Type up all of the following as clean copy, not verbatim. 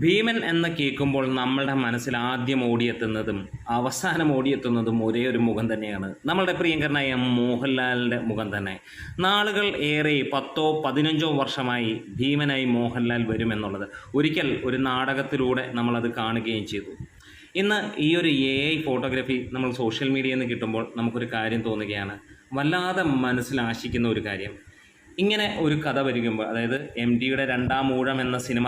ഭീമൻ എന്ന് കേൾക്കുമ്പോൾ നമ്മളുടെ മനസ്സിൽ ആദ്യം ഓടിയെത്തുന്നതും അവസാനം ഓടിയെത്തുന്നതും ഒരേ ഒരു മുഖം തന്നെയാണ്. നമ്മളുടെ പ്രിയങ്കരനായ മോഹൻലാലിൻ്റെ മുഖം തന്നെ. നാളുകൾ ഏറെ 10-15 വർഷമായി ഭീമനായി മോഹൻലാൽ വരുമെന്നുള്ളത് ഒരിക്കൽ ഒരു നാടകത്തിലൂടെ നമ്മളത് കാണുകയും ചെയ്തു. ഇന്ന് ഈ ഒരു AI ഫോട്ടോഗ്രാഫി നമ്മൾ സോഷ്യൽ മീഡിയയിൽ നിന്ന് കിട്ടുമ്പോൾ നമുക്കൊരു കാര്യം തോന്നുകയാണ്, വല്ലാതെ മനസ്സിൽ ആശിക്കുന്ന ഒരു കാര്യം. ഇങ്ങനെ ഒരു കഥ വരികുമ്പോൾ, അതായത് MTയുടെ രണ്ടാം ഊഴം എന്ന സിനിമ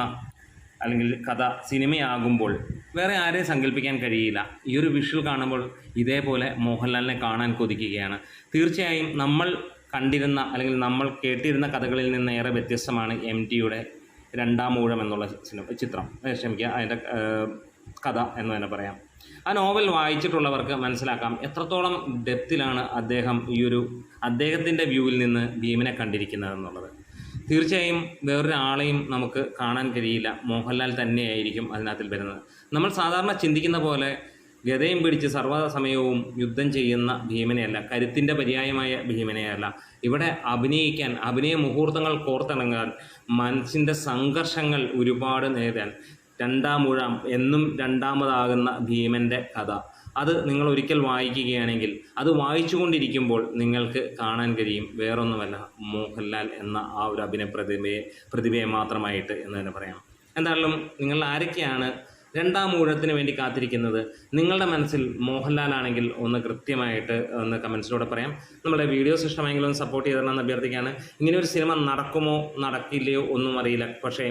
അല്ലെങ്കിൽ കഥ സിനിമയാകുമ്പോൾ വേറെ ആരെയും സങ്കല്പിക്കാൻ കഴിയില്ല. ഈ ഒരു വിഷ്വൽ കാണുമ്പോൾ ഇതേപോലെ മോഹൻലാലിനെ കാണാൻ കൊതിക്കുകയാണ്. തീർച്ചയായും നമ്മൾ കണ്ടിരുന്ന അല്ലെങ്കിൽ നമ്മൾ കേട്ടിരുന്ന കഥകളിൽ നിന്ന് ഏറെ വ്യത്യസ്തമാണ് MTയുടെ രണ്ടാം ഊഴം എന്നുള്ള ചിത്രം, ക്ഷമിക്കുക, അതിൻ്റെ കഥ എന്ന് തന്നെ പറയാം. ആ നോവൽ വായിച്ചിട്ടുള്ളവർക്ക് മനസ്സിലാക്കാം എത്രത്തോളം ഡെപ്തിലാണ് അദ്ദേഹം അദ്ദേഹത്തിൻ്റെ വ്യൂവിൽ നിന്ന് ഭീമനെ കണ്ടിരിക്കുന്നതെന്നുള്ളത്. തീർച്ചയായും വേറൊരാളെയും നമുക്ക് കാണാൻ കഴിയില്ല, മോഹൻലാൽ തന്നെയായിരിക്കും അതിനകത്തിൽ വരുന്നത്. നമ്മൾ സാധാരണ ചിന്തിക്കുന്ന പോലെ ഗദയും പിടിച്ച് സർവ്വസമയവും യുദ്ധം ചെയ്യുന്ന ഭീമനെയല്ല, കരുത്തിൻ്റെ പര്യായമായ ഭീമനെയല്ല. ഇവിടെ അഭിനയിക്കാൻ, അഭിനയ മുഹൂർത്തങ്ങൾ കോർത്തിണങ്ങാൻ, മനസ്സിൻ്റെ സംഘർഷങ്ങൾ ഒരുപാട് നേടാൻ, രണ്ടാം ഊഴം എന്നും രണ്ടാമതാകുന്ന ഭീമൻ്റെ കഥ അത് നിങ്ങൾ ഒരിക്കൽ വായിക്കുകയാണെങ്കിൽ അത് വായിച്ചുകൊണ്ടിരിക്കുമ്പോൾ നിങ്ങൾക്ക് കാണാൻ കഴിയും വേറൊന്നുമല്ല മോഹൻലാൽ എന്ന ആ ഒരു അഭിനയ പ്രതിഭയെ മാത്രമായിട്ട് എന്ന് തന്നെ പറയാം. എന്തായാലും നിങ്ങൾ ആരൊക്കെയാണ് രണ്ടാം ഊഴത്തിന് വേണ്ടി കാത്തിരിക്കുന്നത്? നിങ്ങളുടെ മനസ്സിൽ മോഹൻലാലാണെങ്കിൽ ഒന്ന് കൃത്യമായിട്ട് ഒന്ന് കമൻസിലൂടെ പറയാം. നമ്മുടെ വീഡിയോസ് ഇഷ്ടമായെങ്കിലും ഒന്ന് സപ്പോർട്ട് ചെയ്തതെന്ന് അഭ്യർത്ഥിക്കുകയാണ്. ഇങ്ങനെ ഒരു സിനിമ നടക്കുമോ നടക്കില്ലയോ ഒന്നും അറിയില്ല, പക്ഷേ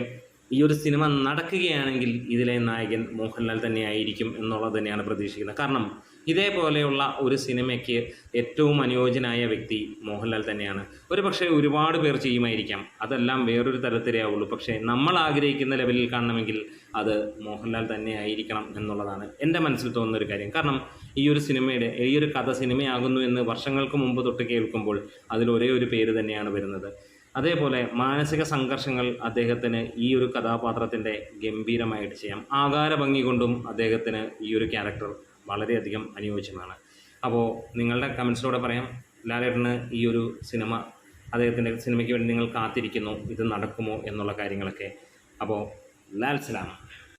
ഈ ഒരു സിനിമ നടക്കുകയാണെങ്കിൽ ഇതിലെ നായകൻ മോഹൻലാൽ തന്നെയായിരിക്കും എന്നുള്ളത് തന്നെയാണ് പ്രതീക്ഷിക്കുന്നത്. കാരണം ഇതേപോലെയുള്ള ഒരു സിനിമയ്ക്ക് ഏറ്റവും അനുയോജ്യനായ വ്യക്തി മോഹൻലാൽ തന്നെയാണ്. ഒരു പക്ഷേ ഒരുപാട് പേർ ചെയ്യുമായിരിക്കാം, അതെല്ലാം വേറൊരു തരത്തിലേ ആവുള്ളൂ. പക്ഷേ നമ്മൾ ആഗ്രഹിക്കുന്ന ലെവലിൽ കാണണമെങ്കിൽ അത് മോഹൻലാൽ തന്നെ ആയിരിക്കണം എന്നുള്ളതാണ് എൻ്റെ മനസ്സിൽ തോന്നുന്നൊരു കാര്യം. കാരണം ഈ ഒരു കഥ സിനിമയാകുന്നു എന്ന് വർഷങ്ങൾക്ക് മുമ്പ് തൊട്ട് കേൾക്കുമ്പോൾ അതിലൊരേ ഒരു പേര് തന്നെയാണ് വരുന്നത്. അതേപോലെ മാനസിക സംഘർഷങ്ങൾ അദ്ദേഹത്തിന് ഈ ഒരു കഥാപാത്രത്തിൻ്റെ ഗംഭീരമായിട്ട് ചെയ്യാം. ആകാര ഭംഗി കൊണ്ടും അദ്ദേഹത്തിന് ഈ ഒരു ക്യാരക്ടർ വളരെയധികം അനുയോജ്യമാണ്. അപ്പോൾ നിങ്ങളുടെ കമൻസിലൂടെ പറയാം, ലാലേട്ടന് ഈ ഒരു അദ്ദേഹത്തിൻ്റെ സിനിമയ്ക്ക് വേണ്ടി നിങ്ങൾ കാത്തിരിക്കുന്നു, ഇത് നടക്കുമോ എന്നുള്ള കാര്യങ്ങളൊക്കെ. അപ്പോൾ ലാൽ സലാം.